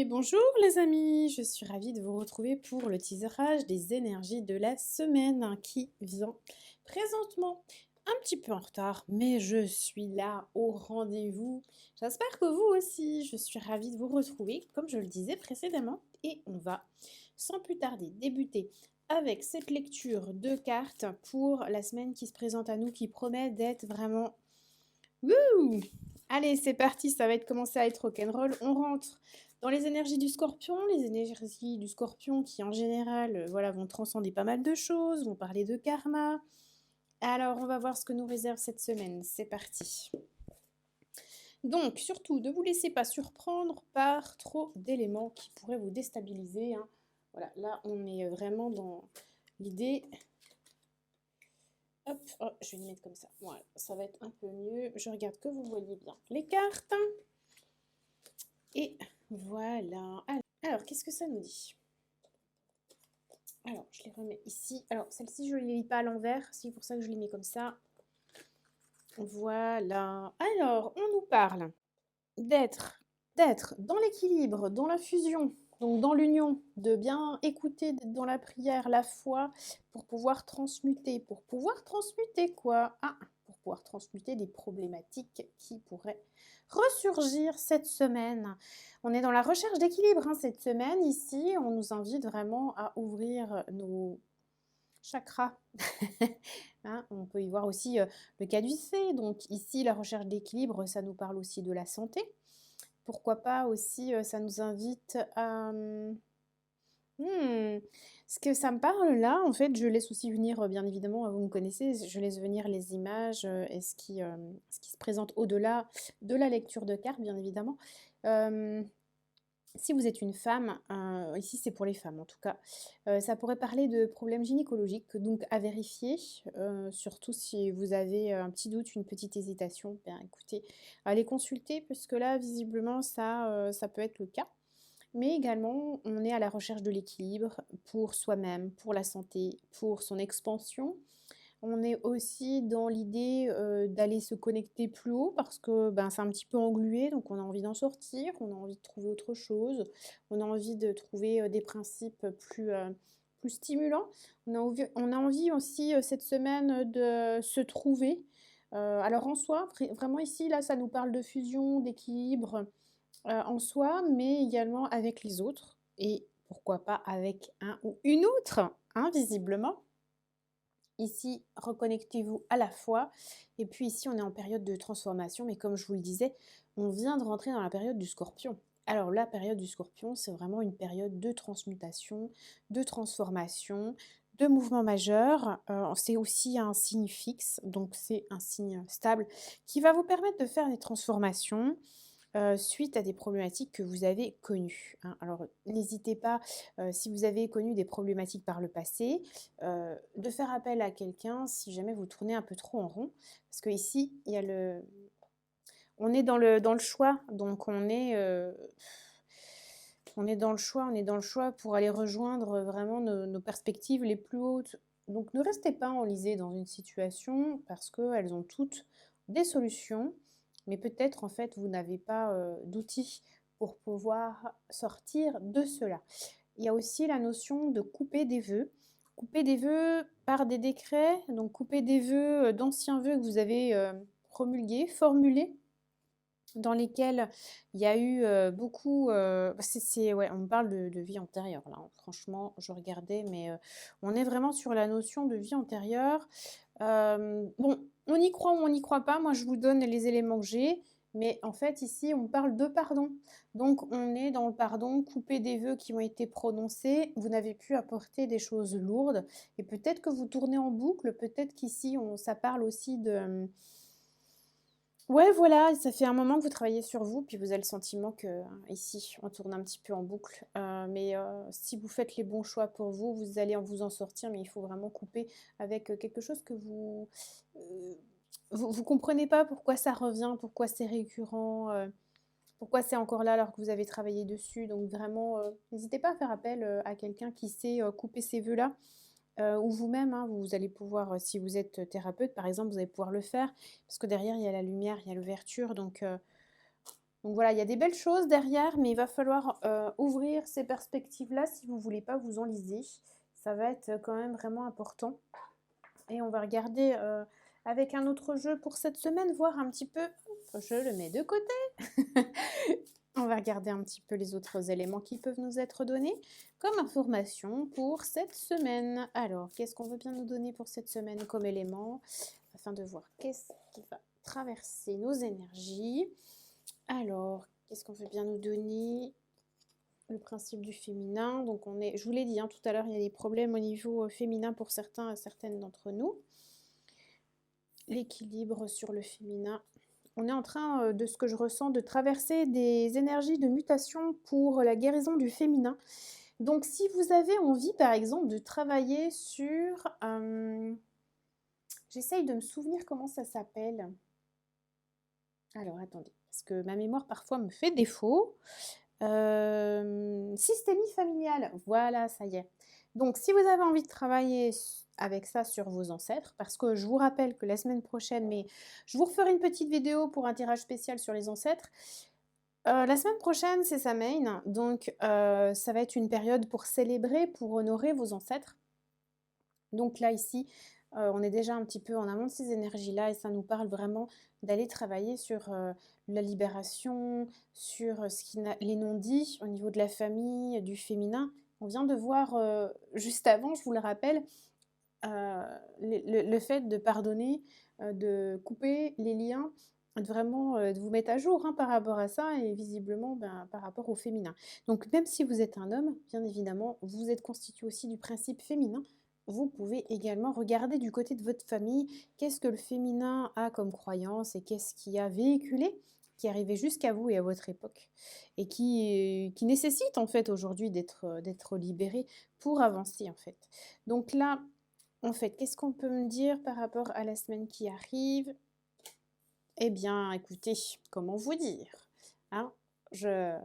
Bonjour les amis, je suis ravie de vous retrouver pour le teaserage des énergies de la semaine qui vient présentement. Un petit peu en retard, mais je suis là au rendez-vous. J'espère que vous aussi, je suis ravie de vous retrouver, comme je le disais précédemment. Et on va, sans plus tarder, débuter avec cette lecture de cartes pour la semaine qui se présente à nous, qui promet d'être vraiment... Wouh! Allez, c'est parti, ça va être commencé à être rock'n'roll. On rentre dans les énergies du scorpion, les énergies du scorpion qui en général voilà, vont transcender pas mal de choses, vont parler de karma. Alors, on va voir ce que nous réserve cette semaine. C'est parti. Donc, surtout, ne vous laissez pas surprendre par trop d'éléments qui pourraient vous déstabiliser, hein. Voilà, là, on est vraiment dans l'idée. Hop, oh, je vais les mettre comme ça. Voilà, ça va être un peu mieux. Je regarde que vous voyez bien les cartes. Et voilà. Alors, qu'est-ce que ça nous dit? Alors, je les remets ici. Alors, celle-ci, je ne les lis pas à l'envers. C'est pour ça que je les mets comme ça. Voilà. Alors, on nous parle d'être dans l'équilibre, dans la fusion, donc dans l'union, de bien écouter dans la prière la foi pour pouvoir transmuter. Pour pouvoir transmuter quoi? Ah, pour pouvoir transmuter des problématiques qui pourraient ressurgir cette semaine. On est dans la recherche d'équilibre hein, cette semaine. Ici, on nous invite vraiment à ouvrir nos chakras. Hein, on peut y voir aussi le caducée. Donc ici, la recherche d'équilibre, ça nous parle aussi de la santé. Pourquoi pas aussi, ça nous invite à... Ce que ça me parle là, en fait, je laisse aussi venir, bien évidemment, vous me connaissez, je laisse venir les images et ce qui se présente au-delà de la lecture de cartes, bien évidemment. Si vous êtes une femme, ici c'est pour les femmes en tout cas, ça pourrait parler de problèmes gynécologiques, donc à vérifier, surtout si vous avez un petit doute, une petite hésitation, bien écoutez, allez consulter puisque là visiblement ça peut être le cas. Mais également, on est à la recherche de l'équilibre pour soi-même, pour la santé, pour son expansion. On est aussi dans l'idée d'aller se connecter plus haut parce que ben, c'est un petit peu englué, donc on a envie d'en sortir, on a envie de trouver autre chose, on a envie de trouver des principes plus stimulants. On a envie aussi cette semaine de se trouver. Alors en soi, vraiment ici, là, ça nous parle de fusion, d'équilibre en soi, mais également avec les autres et pourquoi pas avec un ou une autre, hein, visiblement. Ici, reconnectez-vous à la fois. Et puis ici, on est en période de transformation. Mais comme je vous le disais, on vient de rentrer dans la période du scorpion. Alors la période du scorpion, c'est vraiment une période de transmutation, de transformation, de mouvement majeur. C'est aussi un signe fixe, donc c'est un signe stable qui va vous permettre de faire des transformations suite à des problématiques que vous avez connues, hein. Alors n'hésitez pas, si vous avez connu des problématiques par le passé, de faire appel à quelqu'un si jamais vous tournez un peu trop en rond. Parce qu'ici, il y a on est dans le choix, donc on est dans le choix, on est dans le choix pour aller rejoindre vraiment nos perspectives les plus hautes. Donc ne restez pas enlisés dans une situation parce qu'elles ont toutes des solutions, mais peut-être en fait vous n'avez pas d'outils pour pouvoir sortir de cela. Il y a aussi la notion de couper des vœux par des décrets, donc couper des vœux, d'anciens vœux que vous avez promulgués, formulés dans lesquels il y a eu beaucoup. Ouais, on parle de vie antérieure là, hein. Franchement, je regardais, mais on est vraiment sur la notion de vie antérieure. Bon, on y croit ou on n'y croit pas. Moi, je vous donne les éléments que j'ai. Mais en fait, ici, on parle de pardon. Donc, on est dans le pardon, couper des vœux qui ont été prononcés. Vous n'avez pu apporter des choses lourdes. Et peut-être que vous tournez en boucle. Peut-être qu'ici, ça parle aussi de ouais, voilà, ça fait un moment que vous travaillez sur vous, puis vous avez le sentiment que ici, on tourne un petit peu en boucle. Mais si vous faites les bons choix pour vous, vous allez vous en sortir, mais il faut vraiment couper avec quelque chose que euh, vous comprenez pas pourquoi ça revient, pourquoi c'est récurrent, pourquoi c'est encore là alors que vous avez travaillé dessus. Donc vraiment, n'hésitez pas à faire appel à quelqu'un qui sait couper ces vœux-là. Ou vous-même, hein, vous allez pouvoir, si vous êtes thérapeute par exemple, vous allez pouvoir le faire, parce que derrière il y a la lumière, il y a l'ouverture, donc Donc voilà, il y a des belles choses derrière, mais il va falloir ouvrir ces perspectives-là si vous ne voulez pas vous enliser. Ça va être quand même vraiment important. Et on va regarder avec un autre jeu pour cette semaine, voir un petit peu. Je le mets de côté. On va regarder un petit peu les autres éléments qui peuvent nous être donnés comme information pour cette semaine. Alors, qu'est-ce qu'on veut bien nous donner pour cette semaine comme élément afin de voir qu'est-ce qui va traverser nos énergies. Alors, qu'est-ce qu'on veut bien nous donner? Le principe du féminin. Donc, je vous l'ai dit tout à l'heure, il y a des problèmes au niveau féminin pour certains et certaines d'entre nous. L'équilibre sur le féminin. On est en train, de ce que je ressens, de traverser des énergies de mutation pour la guérison du féminin. Donc, si vous avez envie, par exemple, de travailler sur... j'essaye de me souvenir comment ça s'appelle. Alors, attendez, parce que ma mémoire, parfois, me fait défaut. Systémie familiale, voilà, ça y est. Donc, si vous avez envie de travailler avec ça sur vos ancêtres, parce que je vous rappelle que la semaine prochaine, mais je vous referai une petite vidéo pour un tirage spécial sur les ancêtres. La semaine prochaine, c'est Samhain, donc ça va être une période pour célébrer, pour honorer vos ancêtres. Donc là, ici, on est déjà un petit peu en amont de ces énergies-là et ça nous parle vraiment d'aller travailler sur la libération, sur les non-dits au niveau de la famille, du féminin. On vient de voir juste avant, je vous le rappelle, le fait de pardonner, de couper les liens, de vous mettre à jour par rapport à ça et visiblement par rapport au féminin. Donc même si vous êtes un homme, bien évidemment, vous êtes constitué aussi du principe féminin. Vous pouvez également regarder du côté de votre famille, qu'est-ce que le féminin a comme croyance et qu'est-ce qui a véhiculé, qui est arrivé jusqu'à vous et à votre époque, et qui nécessite en fait aujourd'hui d'être libéré pour avancer en fait. Donc là, en fait, qu'est-ce qu'on peut me dire par rapport à la semaine qui arrive? Eh bien, écoutez, comment vous dire je,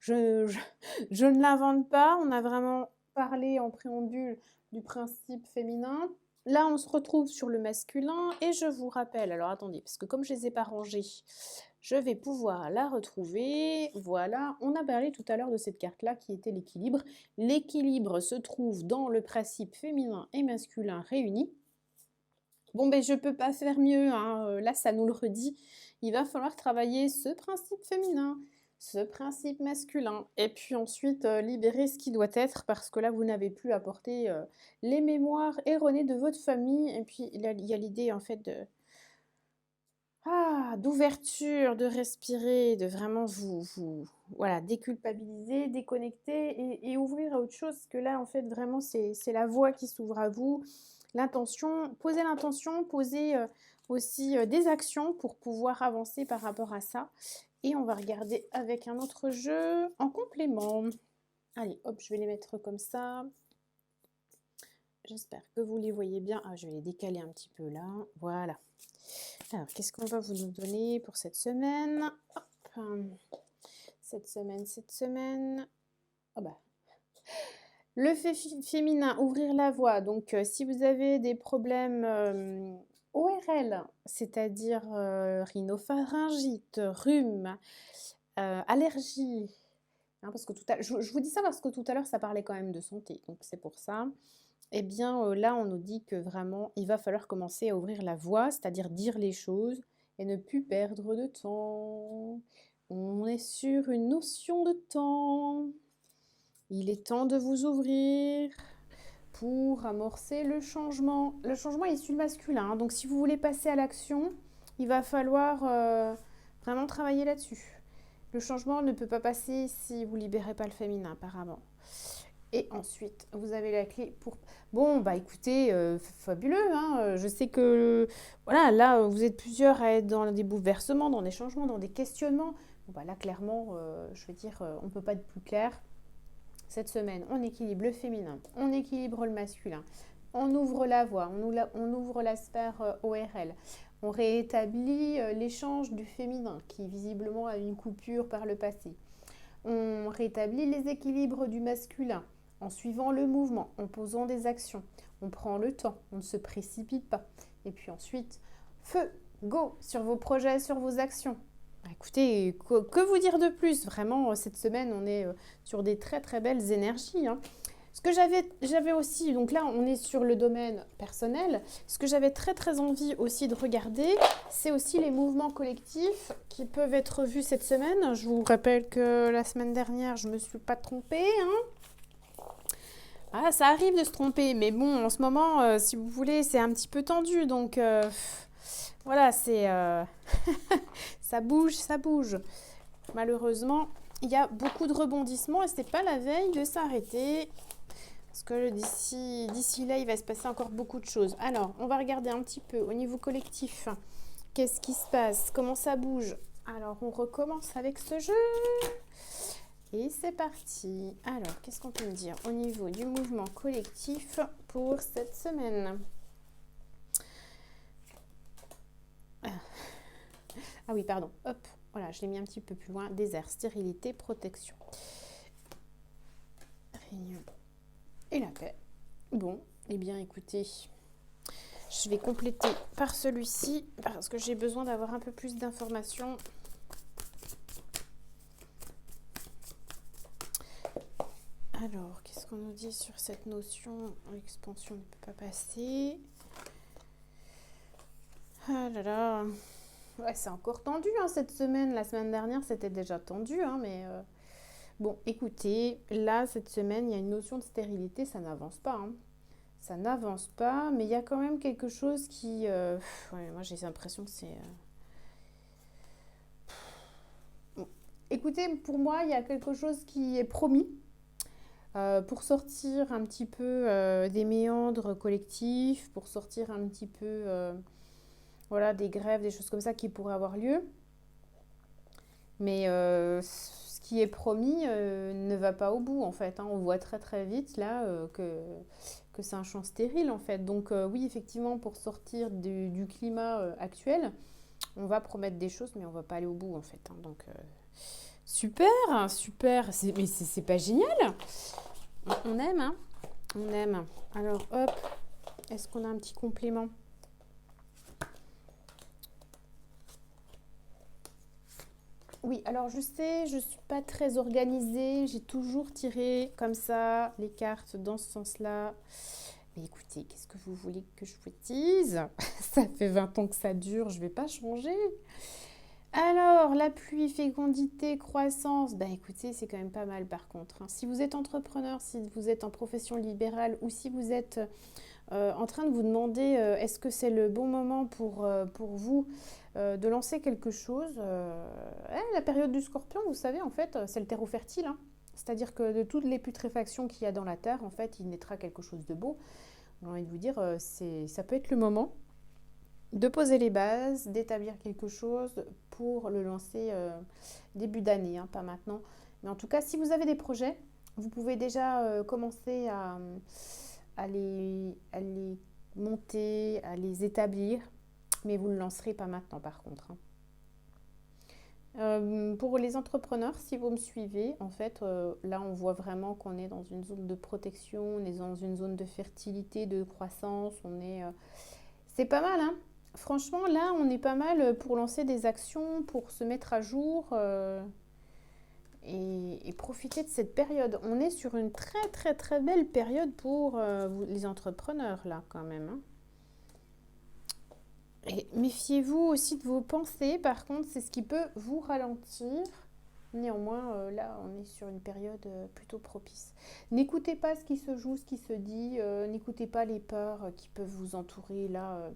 je ne l'invente pas, on a vraiment parlé en préambule du principe féminin. Là, on se retrouve sur le masculin et je vous rappelle, alors attendez, parce que comme je ne les ai pas rangés, je vais pouvoir la retrouver. Voilà, on a parlé tout à l'heure de cette carte-là qui était l'équilibre. L'équilibre se trouve dans le principe féminin et masculin réunis. Bon, ben je peux pas faire mieux, là ça nous le redit. Il va falloir travailler ce principe féminin, ce principe masculin, et puis ensuite libérer ce qui doit être, parce que là vous n'avez plus à porter les mémoires erronées de votre famille, et puis il y a l'idée en fait d'ouverture, de respirer, de vraiment voilà, déculpabiliser, déconnecter et ouvrir à autre chose, parce que là en fait vraiment c'est la voie qui s'ouvre à vous. L'intention, posez aussi des actions pour pouvoir avancer par rapport à ça. Et on va regarder avec un autre jeu en complément. Allez, hop, je vais les mettre comme ça. J'espère que vous les voyez bien. Je vais les décaler un petit peu là. Voilà. Alors, qu'est-ce qu'on va vous nous donner pour cette semaine? Hop. Cette semaine. Oh bah, le féminin, ouvrir la voie. Donc, si vous avez des problèmes ORL, c'est-à-dire rhinopharyngite, rhume, allergie, parce que je vous dis ça parce que tout à l'heure, ça parlait quand même de santé, donc c'est pour ça. Eh bien, là, on nous dit que vraiment, il va falloir commencer à ouvrir la voie, c'est-à-dire dire les choses et ne plus perdre de temps. On est sur une notion de temps. Il est temps de vous ouvrir pour amorcer le changement. Le changement est issu du masculin, donc si vous voulez passer à l'action, il va falloir vraiment travailler là-dessus. Le changement ne peut pas passer si vous ne libérez pas le féminin, apparemment. Et ensuite, vous avez la clé pour... Bon, bah écoutez, fabuleux, je sais que, voilà, là, vous êtes plusieurs à être dans des bouleversements, dans des changements, dans des questionnements. Bon, bah là, clairement, je veux dire, on ne peut pas être plus clair. Cette semaine, on équilibre le féminin, on équilibre le masculin, on ouvre la voie, on ouvre la sphère ORL, on réétablit l'échange du féminin qui visiblement a une coupure par le passé. On rétablit les équilibres du masculin en suivant le mouvement, en posant des actions. On prend le temps, on ne se précipite pas. Et puis ensuite, feu, go sur vos projets, sur vos actions. Bah, écoutez, que vous dire de plus? Vraiment, cette semaine, on est sur des très très belles énergies, hein. Ce que j'avais aussi, donc là on est sur le domaine personnel, ce que j'avais très très envie aussi de regarder, c'est aussi les mouvements collectifs qui peuvent être vus cette semaine. Je vous rappelle que la semaine dernière, je ne me suis pas trompée, hein. Ah, ça arrive de se tromper, mais bon, en ce moment, si vous voulez, c'est un petit peu tendu, donc voilà, ça bouge, ça bouge. Malheureusement, il y a beaucoup de rebondissements et c'est pas la veille de s'arrêter. Parce que d'ici là, il va se passer encore beaucoup de choses. Alors, on va regarder un petit peu au niveau collectif. Qu'est-ce qui se passe? Comment ça bouge? Alors, on recommence avec ce jeu. Et c'est parti. Alors, qu'est-ce qu'on peut me dire au niveau du mouvement collectif pour cette semaine? Ah oui, pardon. Hop, voilà, je l'ai mis un petit peu plus loin. Désert, stérilité, protection. Réunion et la paix. Bon, eh bien écoutez, je vais compléter par celui-ci parce que j'ai besoin d'avoir un peu plus d'informations. Alors, qu'est-ce qu'on nous dit sur cette notion? L'expansion ne peut pas passer. Ah là là. Ouais, c'est encore tendu hein, cette semaine. La semaine dernière, c'était déjà tendu, hein, mais bon, écoutez, là, cette semaine, il y a une notion de stérilité, ça n'avance pas, hein. Ça n'avance pas, mais il y a quand même quelque chose qui... ouais, moi, j'ai l'impression que c'est... Bon. Écoutez, pour moi, il y a quelque chose qui est promis pour sortir un petit peu des méandres collectifs, pour sortir un petit peu voilà, des grèves, des choses comme ça qui pourraient avoir lieu. Mais ce qui est promis ne va pas au bout en fait, hein. On voit très très vite là que c'est un champ stérile en fait. Donc oui, effectivement, pour sortir du climat actuel, on va promettre des choses mais on va pas aller au bout en fait, hein. Donc super, super, mais c'est pas génial. On aime, hein. On aime. Alors hop, est-ce qu'on a un petit complément? Oui, alors je sais, je ne suis pas très organisée. J'ai toujours tiré comme ça les cartes dans ce sens-là. Mais écoutez, qu'est-ce que vous voulez que je vous dise? Ça fait 20 ans que ça dure, je ne vais pas changer. Alors, la pluie, fécondité, croissance, bah écoutez, c'est quand même pas mal par contre, hein. Si vous êtes entrepreneur, si vous êtes en profession libérale ou si vous êtes en train de vous demander est-ce que c'est le bon moment pour vous de lancer quelque chose. La période du scorpion, vous savez, en fait, c'est le terreau fertile, hein. C'est-à-dire que de toutes les putréfactions qu'il y a dans la terre, en fait, il naîtra quelque chose de beau. J'ai envie de vous dire, ça peut être le moment de poser les bases, d'établir quelque chose pour le lancer début d'année, hein, pas maintenant. Mais en tout cas, si vous avez des projets, vous pouvez déjà commencer à les monter, à les établir, mais vous ne le lancerez pas maintenant par contre, hein. Pour les entrepreneurs, si vous me suivez, en fait, là on voit vraiment qu'on est dans une zone de protection, on est dans une zone de fertilité, de croissance, c'est pas mal, hein. Franchement, là, on est pas mal pour lancer des actions, pour se mettre à jour et profiter de cette période. On est sur une très très très belle période pour les entrepreneurs, là, quand même, hein. Et méfiez-vous aussi de vos pensées, par contre, c'est ce qui peut vous ralentir. Néanmoins, là, on est sur une période plutôt propice. N'écoutez pas ce qui se joue, ce qui se dit, n'écoutez pas les peurs qui peuvent vous entourer. Là,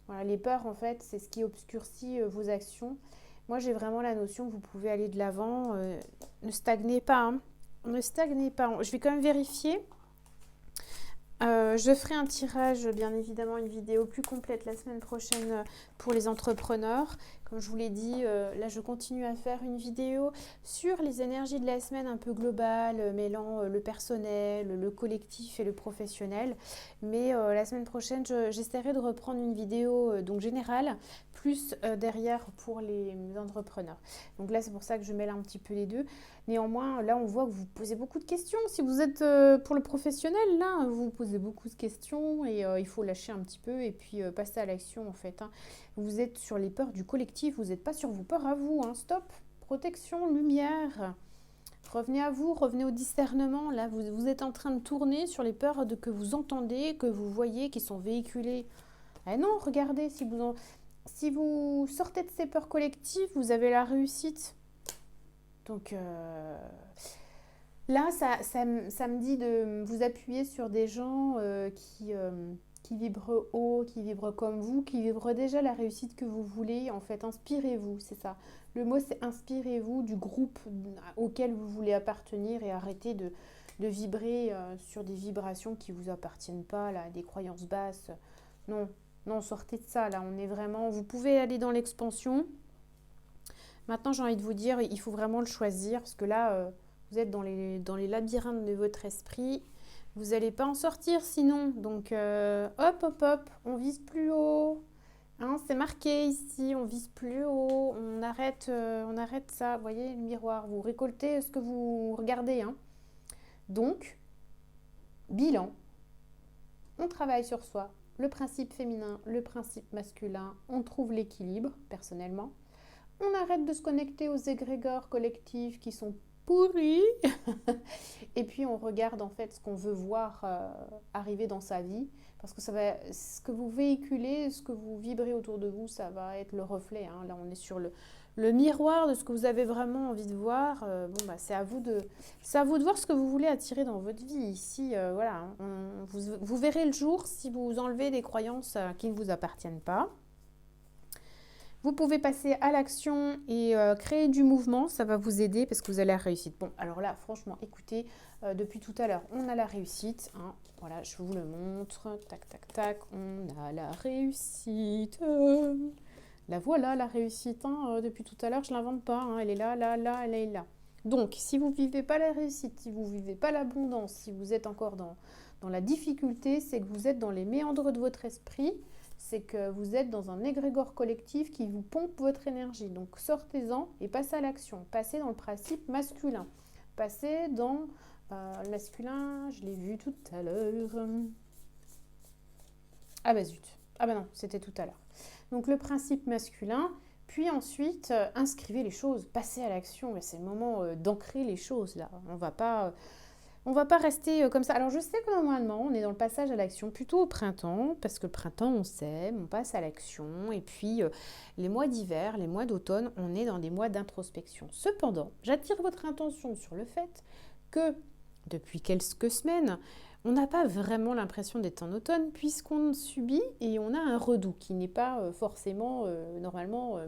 voilà, les peurs, en fait, c'est ce qui obscurcit vos actions. Moi, j'ai vraiment la notion que vous pouvez aller de l'avant. Ne stagnez pas, hein. Ne stagnez pas. Je vais quand même vérifier. Je ferai un tirage, bien évidemment, une vidéo plus complète la semaine prochaine pour les entrepreneurs. Comme je vous l'ai dit, là, je continue à faire une vidéo sur les énergies de la semaine un peu globale, mêlant le personnel, le collectif et le professionnel. Mais la semaine prochaine, j'essaierai de reprendre une vidéo donc générale, plus derrière pour les entrepreneurs. Donc là, c'est pour ça que je mêle un petit peu les deux. Néanmoins, là, on voit que vous posez beaucoup de questions. Si vous êtes pour le professionnel, là, vous posez beaucoup de questions et il faut lâcher un petit peu et puis passer à l'action, en fait, hein. Vous êtes sur les peurs du collectif. collectif, vous n'êtes pas sur vos peurs à vous, hein. Stop, protection, lumière. Revenez à vous, revenez au discernement. Là, vous êtes en train de tourner sur les peurs que vous entendez, que vous voyez, qui sont véhiculées. Ah non, regardez, si vous sortez de ces peurs collectives, vous avez la réussite. Donc là, ça me dit de vous appuyer sur des gens qui vibrent haut, qui vibrent comme vous, qui vibrent déjà la réussite que vous voulez. En fait, inspirez-vous, c'est ça. Le mot, c'est inspirez-vous du groupe auquel vous voulez appartenir et arrêtez de vibrer sur des vibrations qui ne vous appartiennent pas, là, des croyances basses. Non, non, sortez de ça, là. On est vraiment... Vous pouvez aller dans l'expansion. Maintenant, j'ai envie de vous dire, il faut vraiment le choisir parce que là, vous êtes dans les labyrinthes de votre esprit. Vous n'allez pas en sortir sinon. Donc, hop, hop, hop, on vise plus haut. Hein, c'est marqué ici, on vise plus haut. On arrête ça. Vous voyez, le miroir. Vous récoltez ce que vous regardez. Hein. Donc, bilan. On travaille sur soi. Le principe féminin, le principe masculin. On trouve l'équilibre, personnellement. On arrête de se connecter aux égrégores collectifs qui sont pourris. Et puis on regarde en fait ce qu'on veut voir arriver dans sa vie. Parce que ce que vous véhiculez, ce que vous vibrez autour de vous, ça va être le reflet. Hein. Là on est sur le miroir de ce que vous avez vraiment envie de voir. C'est à vous de voir ce que vous voulez attirer dans votre vie. Ici, voilà, hein, vous verrez le jour si vous enlevez des croyances qui ne vous appartiennent pas. Vous pouvez passer à l'action et créer du mouvement, ça va vous aider parce que vous allez à la réussite. Bon, alors là, franchement, écoutez, depuis tout à l'heure, on a la réussite. Hein. Voilà, je vous le montre. Tac, tac, tac, on a la réussite. La voilà, la réussite. Hein. Depuis tout à l'heure, je ne l'invente pas. Hein. Elle est là, là, là, elle est là. Donc, si vous ne vivez pas la réussite, si vous ne vivez pas l'abondance, si vous êtes encore dans la difficulté, c'est que vous êtes dans les méandres de votre esprit. C'est que vous êtes dans un égrégore collectif qui vous pompe votre énergie. Donc sortez-en et passez à l'action. Passez dans le principe masculin. Passez dans le masculin, je l'ai vu tout à l'heure. Ah bah zut. Ah bah non, c'était tout à l'heure. Donc le principe masculin, puis ensuite inscrivez les choses, passez à l'action. C'est le moment d'ancrer les choses là. On va pas rester comme ça. Alors, je sais que normalement, on est dans le passage à l'action plutôt au printemps, parce que le printemps, on sème, on passe à l'action. Et puis, les mois d'hiver, les mois d'automne, on est dans des mois d'introspection. Cependant, j'attire votre attention sur le fait que, depuis quelques semaines, on n'a pas vraiment l'impression d'être en automne, puisqu'on subit et on a un redout qui n'est pas forcément, normalement,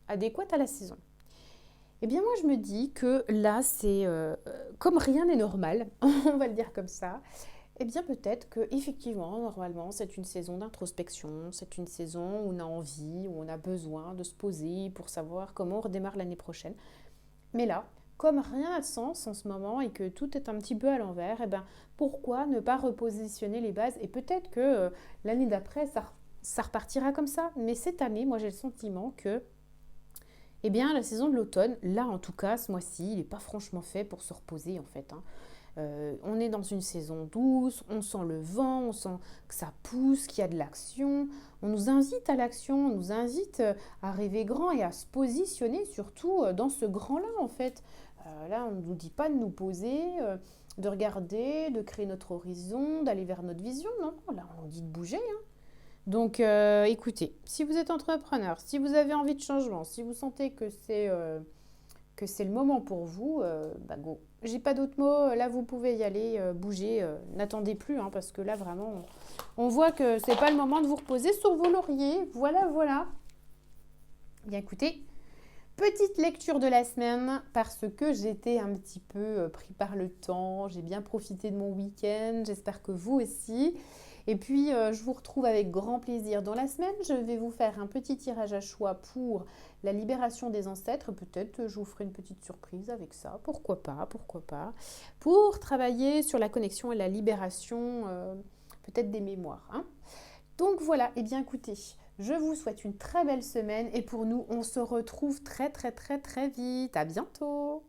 adéquat à la saison. Eh bien, moi, je me dis que là, c'est comme rien n'est normal, on va le dire comme ça. Eh bien, peut-être que effectivement, normalement, c'est une saison d'introspection, c'est une saison où on a envie, où on a besoin de se poser pour savoir comment on redémarre l'année prochaine. Mais là, comme rien n'a de sens en ce moment et que tout est un petit peu à l'envers, eh bien, pourquoi ne pas repositionner les bases? Et peut-être que l'année d'après, ça repartira comme ça. Mais cette année, moi, j'ai le sentiment que eh bien, la saison de l'automne, là en tout cas, ce mois-ci, il n'est pas franchement fait pour se reposer en fait. Hein. On est dans une saison douce, on sent le vent, on sent que ça pousse, qu'il y a de l'action. On nous invite à l'action, on nous invite à rêver grand et à se positionner surtout dans ce grand-là en fait. Là, on ne nous dit pas de nous poser, de regarder, de créer notre horizon, d'aller vers notre vision. Non, là, on nous dit de bouger. Hein. Donc, écoutez, si vous êtes entrepreneur, si vous avez envie de changement, si vous sentez que c'est le moment pour vous, go. J'ai pas d'autres mots, là vous pouvez y aller, bouger, n'attendez plus, hein, parce que là vraiment, on voit que c'est pas le moment de vous reposer sur vos lauriers. Voilà, voilà. Bien écoutez, petite lecture de la semaine, parce que j'étais un petit peu pris par le temps, j'ai bien profité de mon week-end, j'espère que vous aussi. Et puis, je vous retrouve avec grand plaisir dans la semaine. Je vais vous faire un petit tirage à choix pour la libération des ancêtres. Peut-être je vous ferai une petite surprise avec ça. Pourquoi pas, pourquoi pas. Pour travailler sur la connexion et la libération, peut-être des mémoires. Hein. Donc voilà, et bien écoutez, je vous souhaite une très belle semaine. Et pour nous, on se retrouve très très très très vite. À bientôt.